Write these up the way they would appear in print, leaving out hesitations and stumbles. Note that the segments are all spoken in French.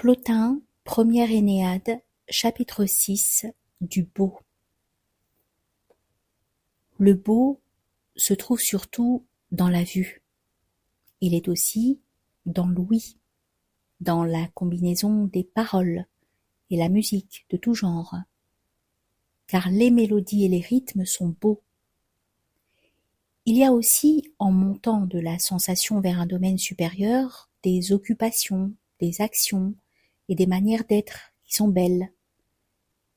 Plotin, première Énéade, chapitre 6, du beau. Le beau se trouve surtout dans la vue. Il est aussi dans l'ouïe, dans la combinaison des paroles et la musique de tout genre. Car les mélodies et les rythmes sont beaux. Il y a aussi, en montant de la sensation vers un domaine supérieur, des occupations, des actions et des manières d'être qui sont belles.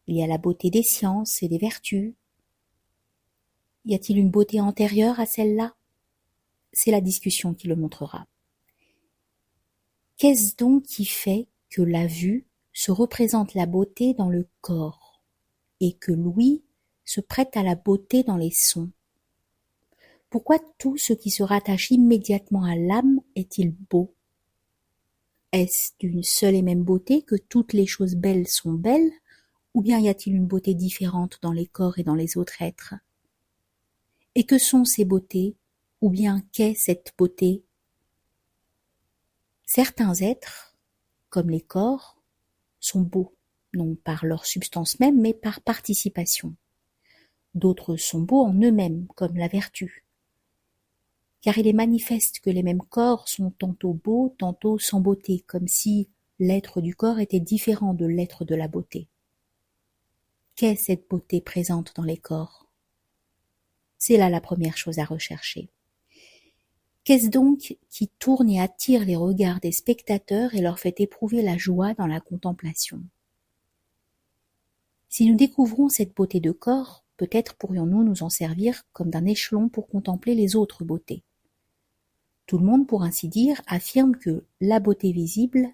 Il y a la beauté des sciences et des vertus. Y a-t-il une beauté antérieure à celle-là? C'est la discussion qui le montrera. Qu'est-ce donc qui fait que la vue se représente la beauté dans le corps et que l'ouïe se prête à la beauté dans les sons? Pourquoi tout ce qui se rattache immédiatement à l'âme est-il beau? Est-ce d'une seule et même beauté que toutes les choses belles sont belles, ou bien y a-t-il une beauté différente dans les corps et dans les autres êtres? Et que sont ces beautés, ou bien qu'est cette beauté? Certains êtres, comme les corps, sont beaux, non par leur substance même, mais par participation. D'autres sont beaux en eux-mêmes, comme la vertu. Car il est manifeste que les mêmes corps sont tantôt beaux, tantôt sans beauté, comme si l'être du corps était différent de l'être de la beauté. Qu'est cette beauté présente dans les corps? C'est là la première chose à rechercher. Qu'est-ce donc qui tourne et attire les regards des spectateurs et leur fait éprouver la joie dans la contemplation? Si nous découvrons cette beauté de corps, peut-être pourrions-nous nous en servir comme d'un échelon pour contempler les autres beautés. Tout le monde, pour ainsi dire, affirme que la beauté visible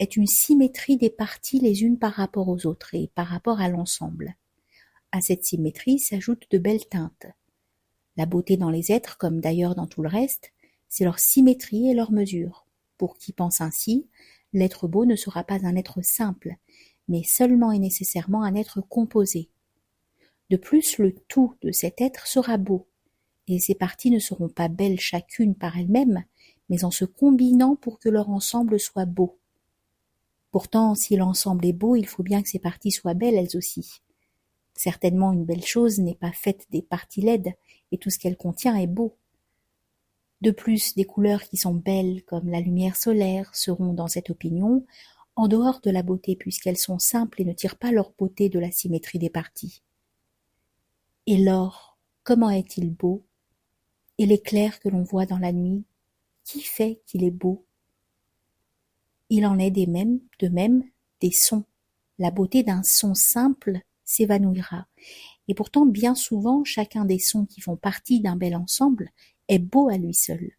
est une symétrie des parties les unes par rapport aux autres et par rapport à l'ensemble. À cette symétrie s'ajoutent de belles teintes. La beauté dans les êtres, comme d'ailleurs dans tout le reste, c'est leur symétrie et leur mesure. Pour qui pense ainsi, l'être beau ne sera pas un être simple, mais seulement et nécessairement un être composé. De plus, le tout de cet être sera beau, et ces parties ne seront pas belles chacune par elles-mêmes, mais en se combinant pour que leur ensemble soit beau. Pourtant, si l'ensemble est beau, il faut bien que ces parties soient belles elles aussi. Certainement une belle chose n'est pas faite des parties laides, et tout ce qu'elle contient est beau. De plus, des couleurs qui sont belles, comme la lumière solaire, seront, dans cette opinion, en dehors de la beauté, puisqu'elles sont simples et ne tirent pas leur beauté de la symétrie des parties. Et l'or, comment est-il beau? Et l'éclair que l'on voit dans la nuit, qui fait qu'il est beau? Il en est de même des sons. La beauté d'un son simple s'évanouira. Et pourtant, bien souvent, chacun des sons qui font partie d'un bel ensemble est beau à lui seul.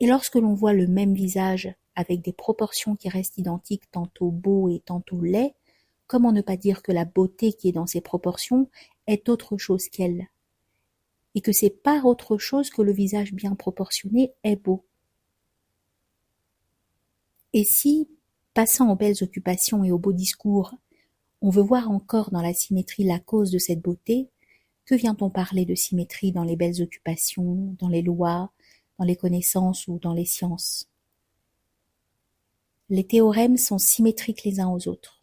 Et lorsque l'on voit le même visage avec des proportions qui restent identiques, tantôt beau et tantôt laid, comment ne pas dire que la beauté qui est dans ces proportions est autre chose qu'elle, et que c'est par autre chose que le visage bien proportionné est beau. Et si, passant aux belles occupations et aux beaux discours, on veut voir encore dans la symétrie la cause de cette beauté, que vient-on parler de symétrie dans les belles occupations, dans les lois, dans les connaissances ou dans les sciences? Les théorèmes sont symétriques les uns aux autres.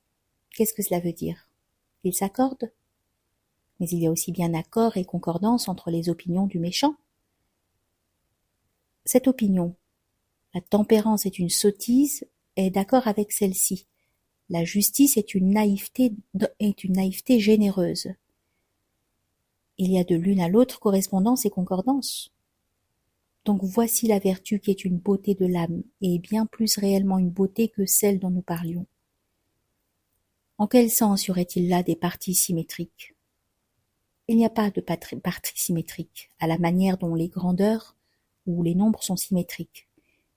Qu'est-ce que cela veut dire? Ils s'accordent? Mais il y a aussi bien accord et concordance entre les opinions du méchant. Cette opinion, la tempérance est une sottise, est d'accord avec celle-ci. La justice est une naïveté généreuse. Il y a de l'une à l'autre correspondance et concordance. Donc voici la vertu qui est une beauté de l'âme, et bien plus réellement une beauté que celle dont nous parlions. En quel sens y aurait-il là des parties symétriques? Il n'y a pas de parties symétriques, à la manière dont les grandeurs ou les nombres sont symétriques.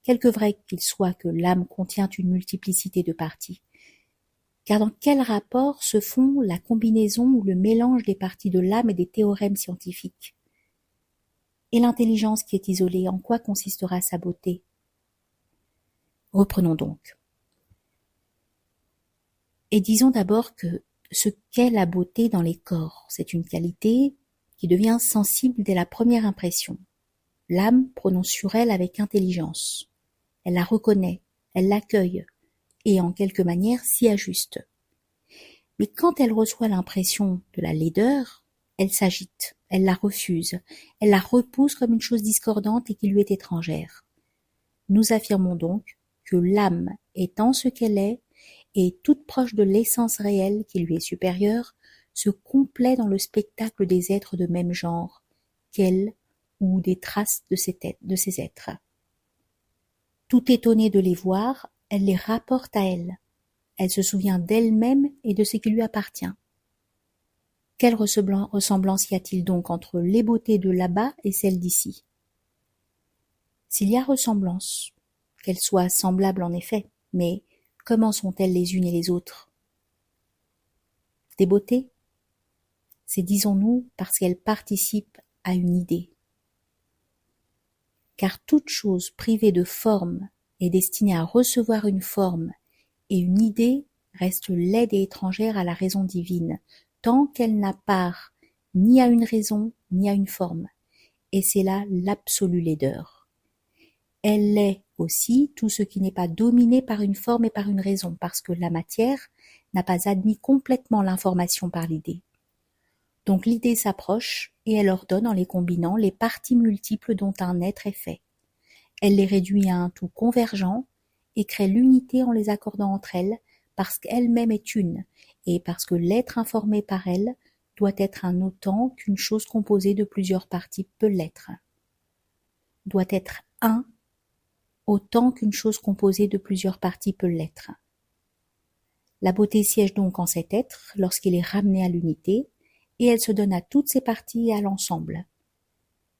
Quelque vrai qu'il soit que l'âme contient une multiplicité de parties. Car dans quel rapport se font la combinaison ou le mélange des parties de l'âme et des théorèmes scientifiques? Et l'intelligence qui est isolée, en quoi consistera sa beauté? Reprenons donc. Et disons d'abord que ce qu'est la beauté dans les corps, c'est une qualité qui devient sensible dès la première impression. L'âme prononce sur elle avec intelligence. Elle la reconnaît, elle l'accueille, et en quelque manière s'y ajuste. Mais quand elle reçoit l'impression de la laideur, elle s'agite, elle la refuse, elle la repousse comme une chose discordante et qui lui est étrangère. Nous affirmons donc que l'âme étant ce qu'elle est, et toute proche de l'essence réelle qui lui est supérieure, se complaît dans le spectacle des êtres de même genre qu'elle ou des traces de ces êtres. Tout étonnée de les voir, elle les rapporte à elle. Elle se souvient d'elle-même et de ce qui lui appartient. Quelle ressemblance y a-t-il donc entre les beautés de là-bas et celles d'ici? S'il y a ressemblance, qu'elles soient semblables en effet, mais comment sont-elles les unes et les autres? Des beautés? C'est, disons-nous, parce qu'elles participent à une idée. Car toute chose privée de forme est destinée à recevoir une forme, et une idée reste laide et étrangère à la raison divine, tant qu'elle n'a part ni à une raison ni à une forme, et c'est là l'absolue laideur. Elle est aussi tout ce qui n'est pas dominé par une forme et par une raison, parce que la matière n'a pas admis complètement l'information par l'idée. Donc l'idée s'approche et elle ordonne en les combinant les parties multiples dont un être est fait. Elle les réduit à un tout convergent et crée l'unité en les accordant entre elles parce qu'elle-même est une et parce que l'être informé par elle doit être un autant qu'une chose composée de plusieurs parties peut l'être. Doit être un autant qu'une chose composée de plusieurs parties peut l'être. La beauté siège donc en cet être lorsqu'il est ramené à l'unité et elle se donne à toutes ses parties et à l'ensemble.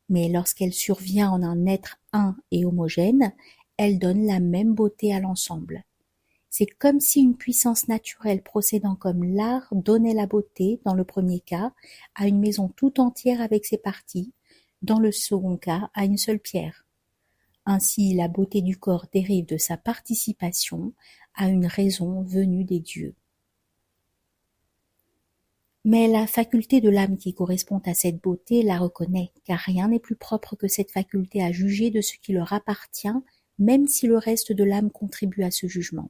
Mais lorsqu'elle survient en un être un et homogène, elle donne la même beauté à l'ensemble. C'est comme si une puissance naturelle procédant comme l'art donnait la beauté, dans le premier cas, à une maison tout entière avec ses parties, dans le second cas, à une seule pierre. Ainsi, la beauté du corps dérive de sa participation à une raison venue des dieux. Mais la faculté de l'âme qui correspond à cette beauté la reconnaît, car rien n'est plus propre que cette faculté à juger de ce qui leur appartient, même si le reste de l'âme contribue à ce jugement.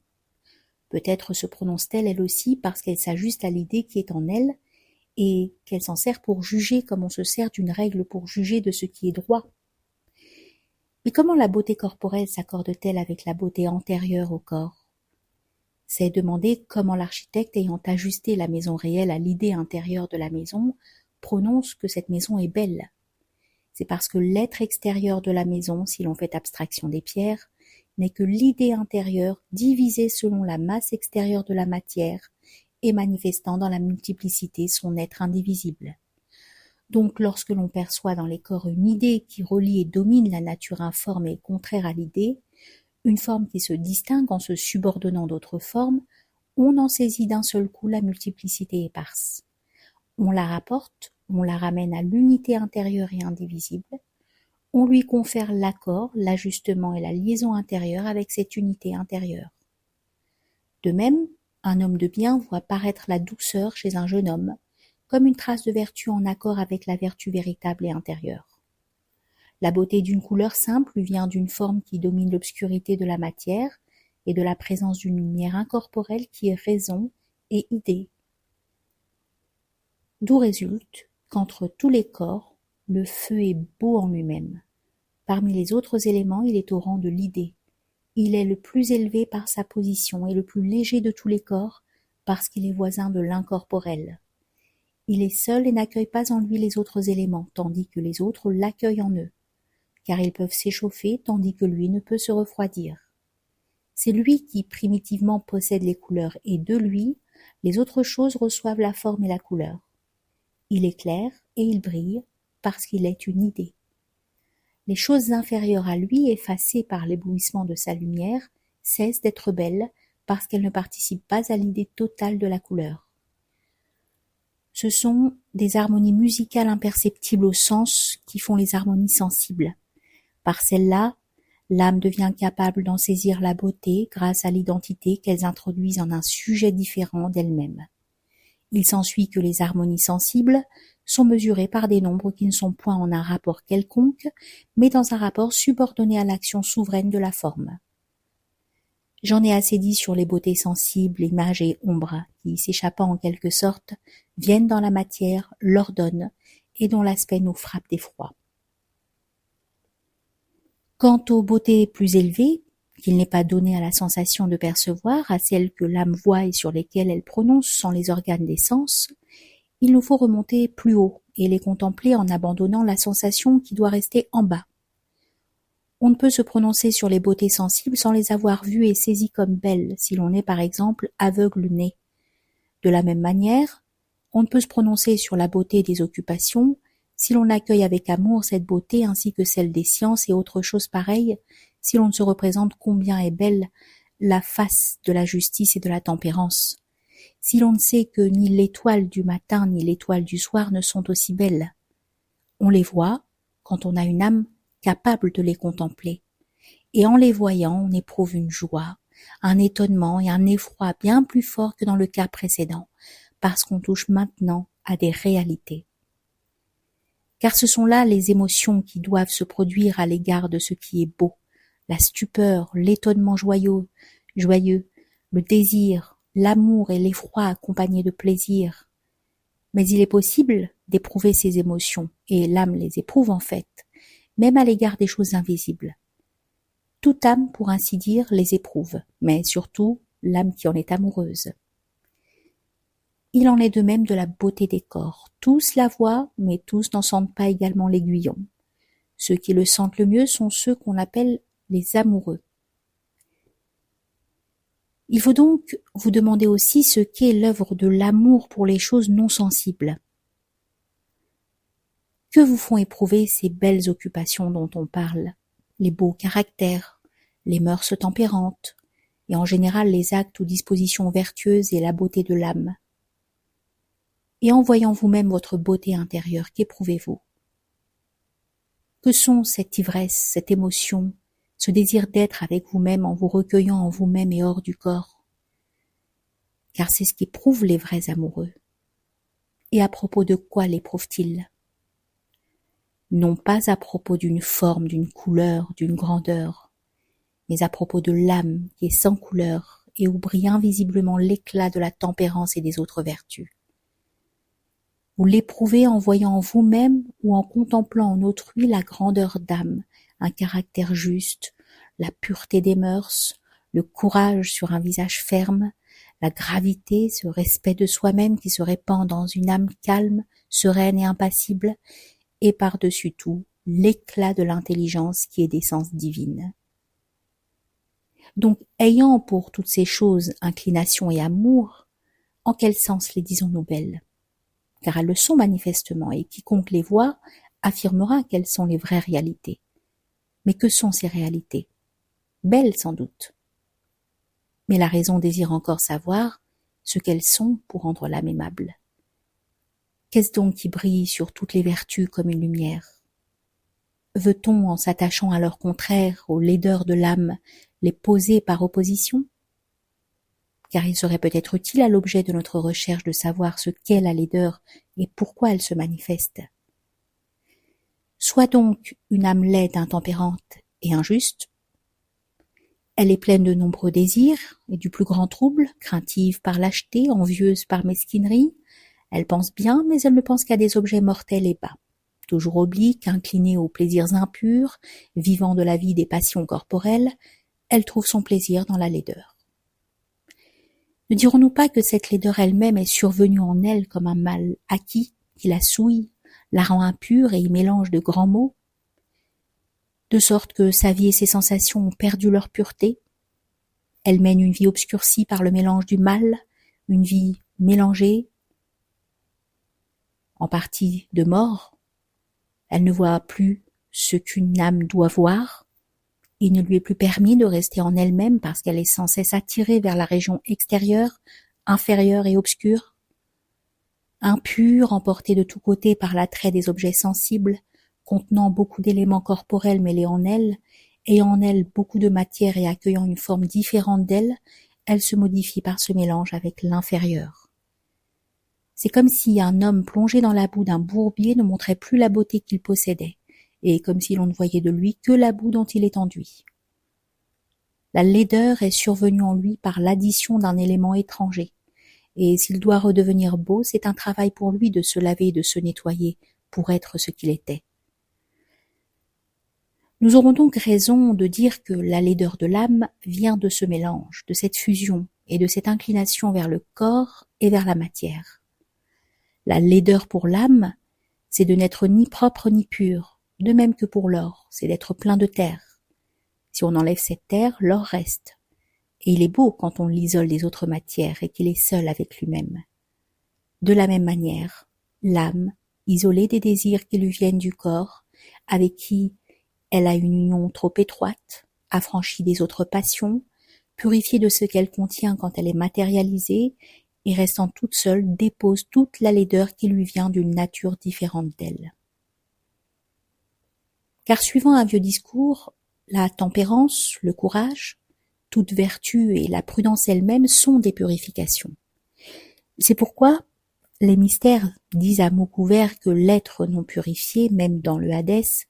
Peut-être se prononce-t-elle elle aussi parce qu'elle s'ajuste à l'idée qui est en elle, et qu'elle s'en sert pour juger comme on se sert d'une règle pour juger de ce qui est droit. Mais comment la beauté corporelle s'accorde-t-elle avec la beauté antérieure au corps? C'est demander comment l'architecte, ayant ajusté la maison réelle à l'idée intérieure de la maison, prononce que cette maison est belle. C'est parce que l'être extérieur de la maison, si l'on fait abstraction des pierres, n'est que l'idée intérieure divisée selon la masse extérieure de la matière et manifestant dans la multiplicité son être indivisible. Donc lorsque l'on perçoit dans les corps une idée qui relie et domine la nature informe et contraire à l'idée, une forme qui se distingue en se subordonnant d'autres formes, on en saisit d'un seul coup la multiplicité éparse. On la rapporte, on la ramène à l'unité intérieure et indivisible, on lui confère l'accord, l'ajustement et la liaison intérieure avec cette unité intérieure. De même, un homme de bien voit paraître la douceur chez un jeune homme, comme une trace de vertu en accord avec la vertu véritable et intérieure. La beauté d'une couleur simple lui vient d'une forme qui domine l'obscurité de la matière et de la présence d'une lumière incorporelle qui est raison et idée. D'où résulte qu'entre tous les corps, le feu est beau en lui-même. Parmi les autres éléments, il est au rang de l'idée. Il est le plus élevé par sa position et le plus léger de tous les corps parce qu'il est voisin de l'incorporel. Il est seul et n'accueille pas en lui les autres éléments, tandis que les autres l'accueillent en eux, car ils peuvent s'échauffer tandis que lui ne peut se refroidir. C'est lui qui primitivement possède les couleurs et de lui, les autres choses reçoivent la forme et la couleur. Il éclaire et il brille parce qu'il est une idée. Les choses inférieures à lui, effacées par l'éblouissement de sa lumière, cessent d'être belles parce qu'elles ne participent pas à l'idée totale de la couleur. Ce sont des harmonies musicales imperceptibles au sens qui font les harmonies sensibles. Par celles-là, l'âme devient capable d'en saisir la beauté grâce à l'identité qu'elles introduisent en un sujet différent d'elles-mêmes. Il s'ensuit que les harmonies sensibles sont mesurées par des nombres qui ne sont point en un rapport quelconque, mais dans un rapport subordonné à l'action souveraine de la forme. J'en ai assez dit sur les beautés sensibles, images et ombres, qui, s'échappant en quelque sorte, viennent dans la matière, l'ordonnent, et dont l'aspect nous frappe d'effroi. Quant aux beautés plus élevées, qu'il n'est pas donné à la sensation de percevoir, à celles que l'âme voit et sur lesquelles elle prononce sans les organes des sens, il nous faut remonter plus haut et les contempler en abandonnant la sensation qui doit rester en bas. On ne peut se prononcer sur les beautés sensibles sans les avoir vues et saisies comme belles, si l'on est par exemple aveugle-né. De la même manière, on ne peut se prononcer sur la beauté des occupations si l'on accueille avec amour cette beauté ainsi que celle des sciences et autres choses pareilles, si l'on ne se représente combien est belle la face de la justice et de la tempérance, si l'on ne sait que ni l'étoile du matin ni l'étoile du soir ne sont aussi belles. On les voit quand on a une âme capable de les contempler, et en les voyant on éprouve une joie, un étonnement et un effroi bien plus forts que dans le cas précédent, parce qu'on touche maintenant à des réalités. Car ce sont là les émotions qui doivent se produire à l'égard de ce qui est beau, la stupeur, l'étonnement joyeux, le désir, l'amour et l'effroi accompagnés de plaisir. Mais il est possible d'éprouver ces émotions, et l'âme les éprouve en fait, même à l'égard des choses invisibles. Toute âme, pour ainsi dire, les éprouve, mais surtout l'âme qui en est amoureuse. Il en est de même de la beauté des corps. Tous la voient, mais tous n'en sentent pas également l'aiguillon. Ceux qui le sentent le mieux sont ceux qu'on appelle les amoureux. Il faut donc vous demander aussi ce qu'est l'œuvre de l'amour pour les choses non sensibles. Que vous font éprouver ces belles occupations dont on parle, les beaux caractères, les mœurs tempérantes, et en général les actes ou dispositions vertueuses et la beauté de l'âme. Et en voyant vous-même votre beauté intérieure, qu'éprouvez-vous? Que sont cette ivresse, cette émotion, ce désir d'être avec vous-même en vous recueillant en vous-même et hors du corps? Car c'est ce qu'éprouvent les vrais amoureux. Et à propos de quoi l'éprouvent-ils? Non pas à propos d'une forme, d'une couleur, d'une grandeur, mais à propos de l'âme qui est sans couleur et où brille invisiblement l'éclat de la tempérance et des autres vertus. Vous l'éprouvez en voyant en vous-même ou en contemplant en autrui la grandeur d'âme, un caractère juste, la pureté des mœurs, le courage sur un visage ferme, la gravité, ce respect de soi-même qui se répand dans une âme calme, sereine et impassible, et par-dessus tout, l'éclat de l'intelligence qui est d'essence divine. Donc, ayant pour toutes ces choses inclination et amour, en quel sens les disons-nous belles? Car elles le sont manifestement, et quiconque les voit affirmera quelles sont les vraies réalités. Mais que sont ces réalités? Belles sans doute. Mais la raison désire encore savoir ce qu'elles sont pour rendre l'âme aimable. Qu'est-ce donc qui brille sur toutes les vertus comme une lumière? Veut-on, en s'attachant à leur contraire, aux laideurs de l'âme, les poser par opposition? Car il serait peut-être utile à l'objet de notre recherche de savoir ce qu'est la laideur et pourquoi elle se manifeste. Soit donc une âme laide, intempérante et injuste. Elle est pleine de nombreux désirs et du plus grand trouble, craintive par lâcheté, envieuse par mesquinerie. Elle pense bien, mais elle ne pense qu'à des objets mortels et bas. Toujours oblique, inclinée aux plaisirs impurs, vivant de la vie des passions corporelles, elle trouve son plaisir dans la laideur. Ne dirons-nous pas que cette laideur elle-même est survenue en elle comme un mal acquis qui la souille, la rend impure et y mélange de grands maux, de sorte que sa vie et ses sensations ont perdu leur pureté? Elle mène une vie obscurcie par le mélange du mal, une vie mélangée, en partie de mort. Elle ne voit plus ce qu'une âme doit voir. Il ne lui est plus permis de rester en elle-même parce qu'elle est sans cesse attirée vers la région extérieure, inférieure et obscure. Impure, emportée de tous côtés par l'attrait des objets sensibles, contenant beaucoup d'éléments corporels mêlés en elle, ayant en elle beaucoup de matière et accueillant une forme différente d'elle, elle se modifie par ce mélange avec l'inférieur. C'est comme si un homme plongé dans la boue d'un bourbier ne montrait plus la beauté qu'il possédait, et comme si l'on ne voyait de lui que la boue dont il est enduit. La laideur est survenue en lui par l'addition d'un élément étranger. Et s'il doit redevenir beau, c'est un travail pour lui de se laver et de se nettoyer pour être ce qu'il était. Nous aurons donc raison de dire que la laideur de l'âme vient de ce mélange, de cette fusion et de cette inclination vers le corps et vers la matière. La laideur pour l'âme, c'est de n'être ni propre ni pur, de même que pour l'or, c'est d'être plein de terre. Si on enlève cette terre, l'or reste. Et il est beau quand on l'isole des autres matières et qu'il est seul avec lui-même. De la même manière, l'âme, isolée des désirs qui lui viennent du corps, avec qui elle a une union trop étroite, affranchie des autres passions, purifiée de ce qu'elle contient quand elle est matérialisée, et restant toute seule, dépose toute la laideur qui lui vient d'une nature différente d'elle. Car suivant un vieux discours, la tempérance, le courage, toute vertu et la prudence elle-même sont des purifications. C'est pourquoi les mystères disent à mots couverts que l'être non purifié, même dans le Hadès,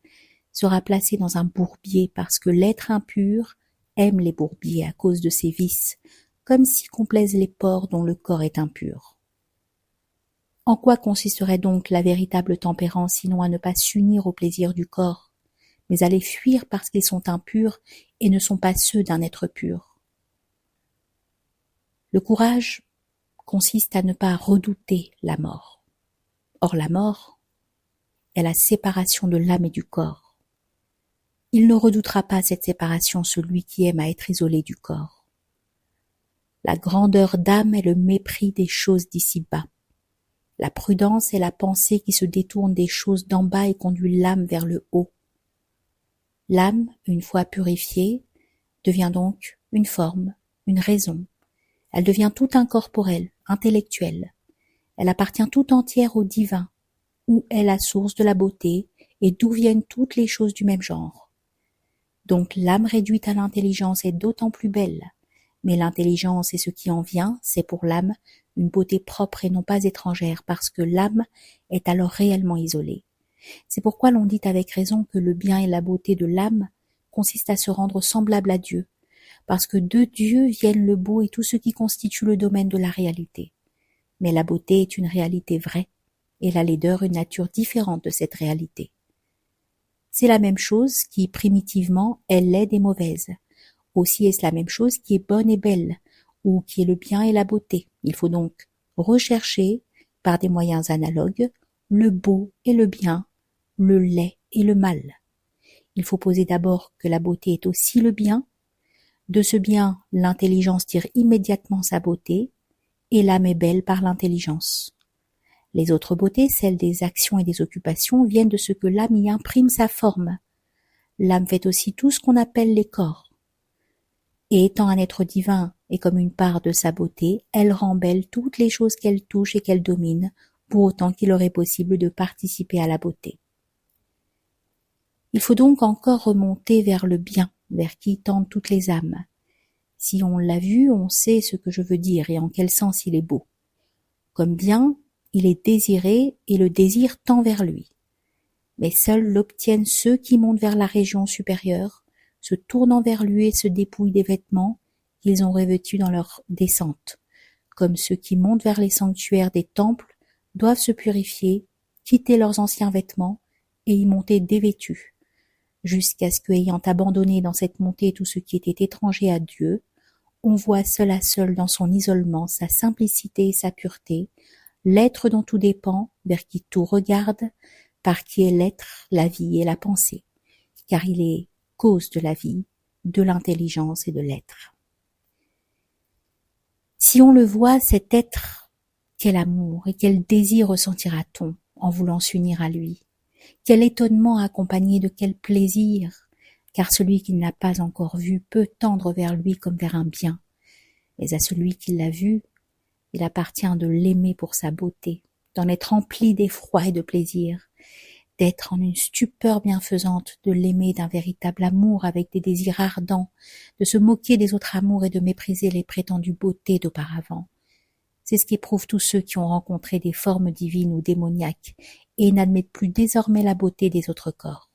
sera placé dans un bourbier parce que l'être impur aime les bourbiers à cause de ses vices, comme s'y complaisent les porcs dont le corps est impur. En quoi consisterait donc la véritable tempérance sinon à ne pas s'unir aux plaisirs du corps, mais à les fuir parce qu'ils sont impurs et ne sont pas ceux d'un être pur? Le courage consiste à ne pas redouter la mort. Or la mort est la séparation de l'âme et du corps. Il ne redoutera pas cette séparation celui qui aime à être isolé du corps. La grandeur d'âme est le mépris des choses d'ici-bas. La prudence est la pensée qui se détourne des choses d'en bas et conduit l'âme vers le haut. L'âme, une fois purifiée, devient donc une forme, une raison. Elle devient tout incorporelle, intellectuelle. Elle appartient tout entière au divin, où est la source de la beauté et d'où viennent toutes les choses du même genre. Donc l'âme réduite à l'intelligence est d'autant plus belle, mais l'intelligence et ce qui en vient, c'est pour l'âme une beauté propre et non pas étrangère, parce que l'âme est alors réellement isolée. C'est pourquoi l'on dit avec raison que le bien et la beauté de l'âme consistent à se rendre semblable à Dieu, parce que de Dieu viennent le beau et tout ce qui constitue le domaine de la réalité. Mais la beauté est une réalité vraie, et la laideur une nature différente de cette réalité. C'est la même chose qui, primitivement, est laide et mauvaise. Aussi est-ce la même chose qui est bonne et belle, ou qui est le bien et la beauté. Il faut donc rechercher, par des moyens analogues, le beau et le bien, le laid et le mal. Il faut poser d'abord que la beauté est aussi le bien. De ce bien, l'intelligence tire immédiatement sa beauté, et l'âme est belle par l'intelligence. Les autres beautés, celles des actions et des occupations, viennent de ce que l'âme y imprime sa forme. L'âme fait aussi tout ce qu'on appelle les corps. Et étant un être divin et comme une part de sa beauté, elle rend belle toutes les choses qu'elle touche et qu'elle domine, pour autant qu'il leur est possible de participer à la beauté. Il faut donc encore remonter vers le bien, vers qui tendent toutes les âmes. Si on l'a vu, on sait ce que je veux dire et en quel sens il est beau. Comme bien, il est désiré et le désir tend vers lui. Mais seuls l'obtiennent ceux qui montent vers la région supérieure, se tournant vers lui et se dépouillent des vêtements qu'ils ont revêtus dans leur descente, comme ceux qui montent vers les sanctuaires des temples doivent se purifier, quitter leurs anciens vêtements et y monter dévêtus, jusqu'à ce qu'ayant abandonné dans cette montée tout ce qui était étranger à Dieu, on voit seul à seul dans son isolement sa simplicité et sa pureté, l'être dont tout dépend, vers qui tout regarde, par qui est l'être, la vie et la pensée, car il est cause de la vie, de l'intelligence et de l'être. Si on le voit, cet être, quel amour et quel désir ressentira-t-on en voulant s'unir à lui? Quel étonnement accompagné de quel plaisir, car celui qui ne l'a pas encore vu peut tendre vers lui comme vers un bien, mais à celui qui l'a vu, il appartient de l'aimer pour sa beauté, d'en être rempli d'effroi et de plaisir, d'être en une stupeur bienfaisante, de l'aimer d'un véritable amour avec des désirs ardents, de se moquer des autres amours et de mépriser les prétendues beautés d'auparavant. C'est ce qu'éprouvent tous ceux qui ont rencontré des formes divines ou démoniaques et n'admettent plus désormais la beauté des autres corps.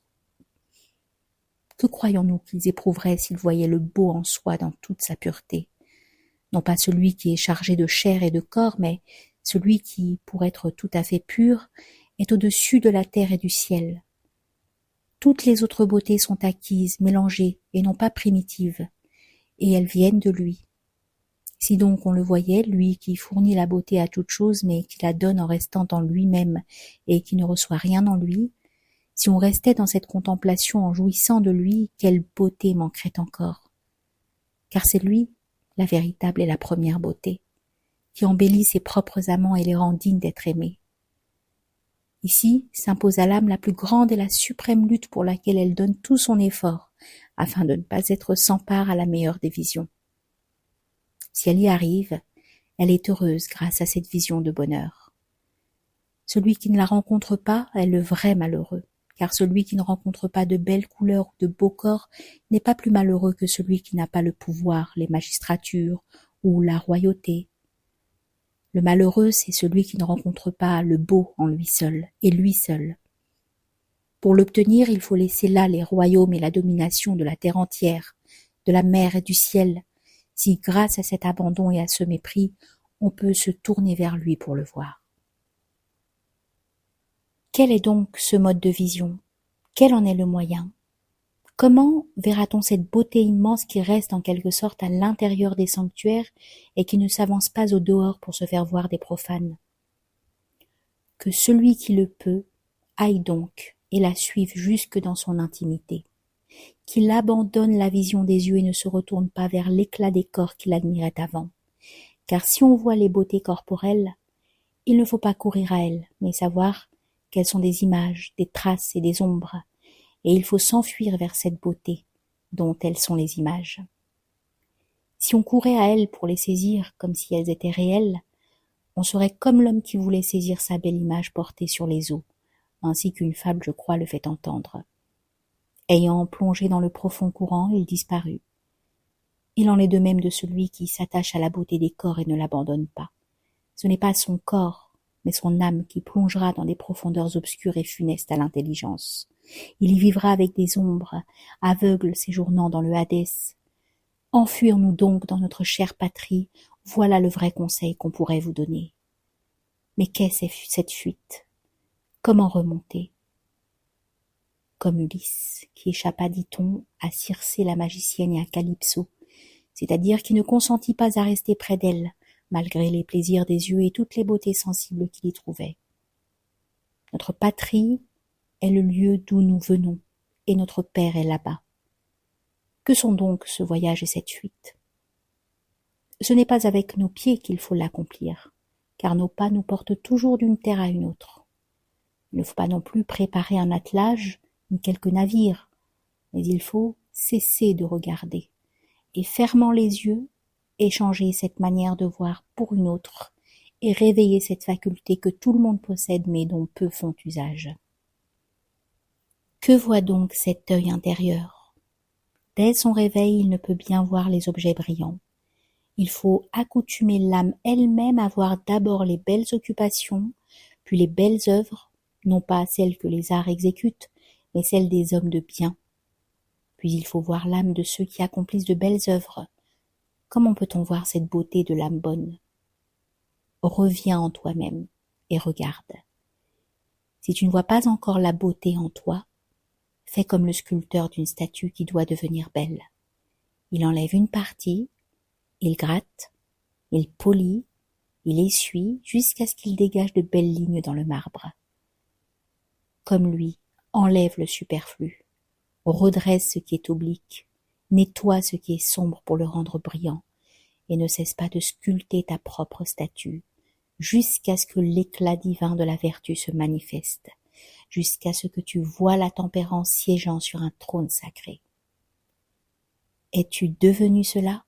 Que croyons-nous qu'ils éprouveraient s'ils voyaient le beau en soi dans toute sa pureté? Non pas celui qui est chargé de chair et de corps, mais celui qui, pour être tout à fait pur, est au-dessus de la terre et du ciel. Toutes les autres beautés sont acquises, mélangées et non pas primitives, et elles viennent de lui. Si donc on le voyait, lui qui fournit la beauté à toute chose, mais qui la donne en restant en lui-même et qui ne reçoit rien en lui, si on restait dans cette contemplation en jouissant de lui, quelle beauté manquerait encore? Car c'est lui, la véritable et la première beauté, qui embellit ses propres amants et les rend dignes d'être aimés. Ici s'impose à l'âme la plus grande et la suprême lutte pour laquelle elle donne tout son effort, afin de ne pas être sans part à la meilleure des visions. Si elle y arrive, elle est heureuse grâce à cette vision de bonheur. Celui qui ne la rencontre pas est le vrai malheureux, car celui qui ne rencontre pas de belles couleurs ou de beaux corps n'est pas plus malheureux que celui qui n'a pas le pouvoir, les magistratures ou la royauté. Le malheureux, c'est celui qui ne rencontre pas le beau en lui seul, et lui seul. Pour l'obtenir, il faut laisser là les royaumes et la domination de la terre entière, de la mer et du ciel, si, grâce à cet abandon et à ce mépris, on peut se tourner vers lui pour le voir. Quel est donc ce mode de vision? Quel en est le moyen? Comment verra-t-on cette beauté immense qui reste en quelque sorte à l'intérieur des sanctuaires et qui ne s'avance pas au dehors pour se faire voir des profanes? Que celui qui le peut aille donc et la suive jusque dans son intimité, qu'il abandonne la vision des yeux et ne se retourne pas vers l'éclat des corps qu'il admirait avant. Car si on voit les beautés corporelles, il ne faut pas courir à elles, mais savoir qu'elles sont des images, des traces et des ombres, et il faut s'enfuir vers cette beauté dont elles sont les images. Si on courait à elles pour les saisir comme si elles étaient réelles, on serait comme l'homme qui voulait saisir sa belle image portée sur les eaux, ainsi qu'une fable, je crois, le fait entendre. Ayant plongé dans le profond courant, il disparut. Il en est de même de celui qui s'attache à la beauté des corps et ne l'abandonne pas. Ce n'est pas son corps, mais son âme qui plongera dans des profondeurs obscures et funestes à l'intelligence. Il y vivra avec des ombres, aveugle séjournant dans le Hadès. Enfuirons-nous donc dans notre chère patrie, voilà le vrai conseil qu'on pourrait vous donner. Mais qu'est-ce cette fuite? Comment remonter? Comme Ulysse, qui échappa, dit-on, à Circé la magicienne et à Calypso, c'est-à-dire qui ne consentit pas à rester près d'elle, malgré les plaisirs des yeux et toutes les beautés sensibles qu'il y trouvait. Notre patrie est le lieu d'où nous venons, et notre père est là-bas. Que sont donc ce voyage et cette fuite? Ce n'est pas avec nos pieds qu'il faut l'accomplir, car nos pas nous portent toujours d'une terre à une autre. Il ne faut pas non plus préparer un attelage, ni quelque navire, mais il faut cesser de regarder, et fermant les yeux, échanger cette manière de voir pour une autre, et réveiller cette faculté que tout le monde possède mais dont peu font usage. Que voit donc cet œil intérieur? Dès son réveil, il ne peut bien voir les objets brillants. Il faut accoutumer l'âme elle-même à voir d'abord les belles occupations, puis les belles œuvres, non pas celles que les arts exécutent, mais celles des hommes de bien. Puis il faut voir l'âme de ceux qui accomplissent de belles œuvres. Comment peut-on voir cette beauté de l'âme bonne? Reviens en toi-même et regarde. Si tu ne vois pas encore la beauté en toi, fais comme le sculpteur d'une statue qui doit devenir belle. Il enlève une partie, il gratte, il polit, il essuie jusqu'à ce qu'il dégage de belles lignes dans le marbre. Comme lui, enlève le superflu, redresse ce qui est oblique, nettoie ce qui est sombre pour le rendre brillant, et ne cesse pas de sculpter ta propre statue, jusqu'à ce que l'éclat divin de la vertu se manifeste, jusqu'à ce que tu vois la tempérance siégeant sur un trône sacré. Es-tu devenu cela?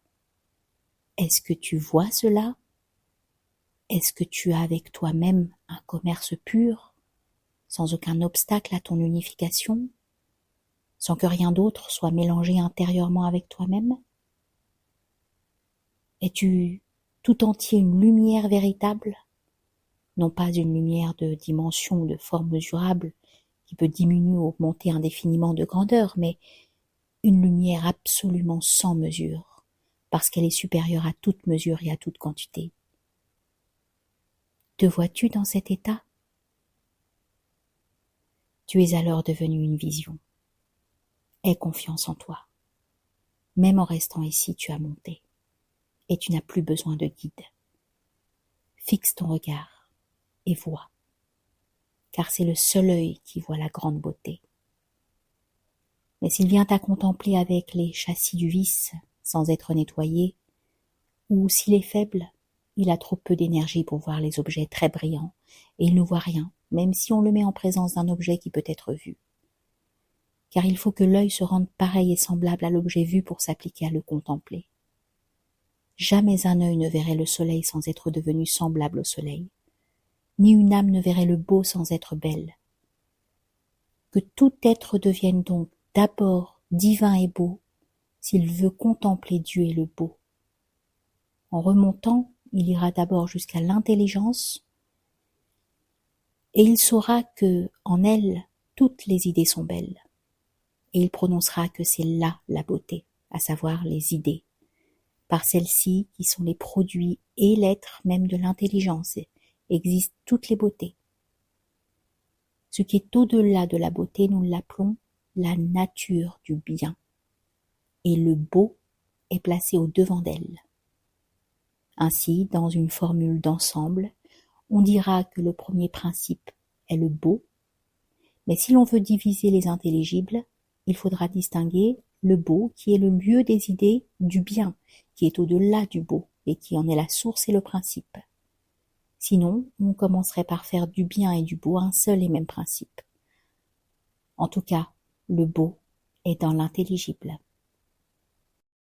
Est-ce que tu vois cela? Est-ce que tu as avec toi-même un commerce pur, sans aucun obstacle à ton unification, sans que rien d'autre soit mélangé intérieurement avec toi-même? Es-tu tout entier une lumière véritable, non pas une lumière de dimension ou de forme mesurable qui peut diminuer ou augmenter indéfiniment de grandeur, mais une lumière absolument sans mesure, parce qu'elle est supérieure à toute mesure et à toute quantité. Te vois-tu dans cet état? Tu es alors devenu une vision. Aie confiance en toi. Même en restant ici, tu as monté, et tu n'as plus besoin de guide. Fixe ton regard et vois, car c'est le seul œil qui voit la grande beauté. Mais s'il vient à contempler avec les châssis du vice, sans être nettoyé, ou s'il est faible, il a trop peu d'énergie pour voir les objets très brillants, et il ne voit rien, même si on le met en présence d'un objet qui peut être vu. Car il faut que l'œil se rende pareil et semblable à l'objet vu pour s'appliquer à le contempler. Jamais un œil ne verrait le soleil sans être devenu semblable au soleil, ni une âme ne verrait le beau sans être belle. Que tout être devienne donc d'abord divin et beau, s'il veut contempler Dieu et le beau. En remontant, il ira d'abord jusqu'à l'intelligence, et il saura que, en elle, toutes les idées sont belles. Et il prononcera que c'est là la beauté, à savoir les idées. Par celles-ci, qui sont les produits et l'être même de l'intelligence, existent toutes les beautés. Ce qui est au-delà de la beauté, nous l'appelons la nature du bien. Et le beau est placé au-devant d'elle. Ainsi, dans une formule d'ensemble, on dira que le premier principe est le beau, mais si l'on veut diviser les intelligibles, il faudra distinguer le beau qui est le lieu des idées du bien, qui est au-delà du beau et qui en est la source et le principe. Sinon, on commencerait par faire du bien et du beau un seul et même principe. En tout cas, le beau est dans l'intelligible.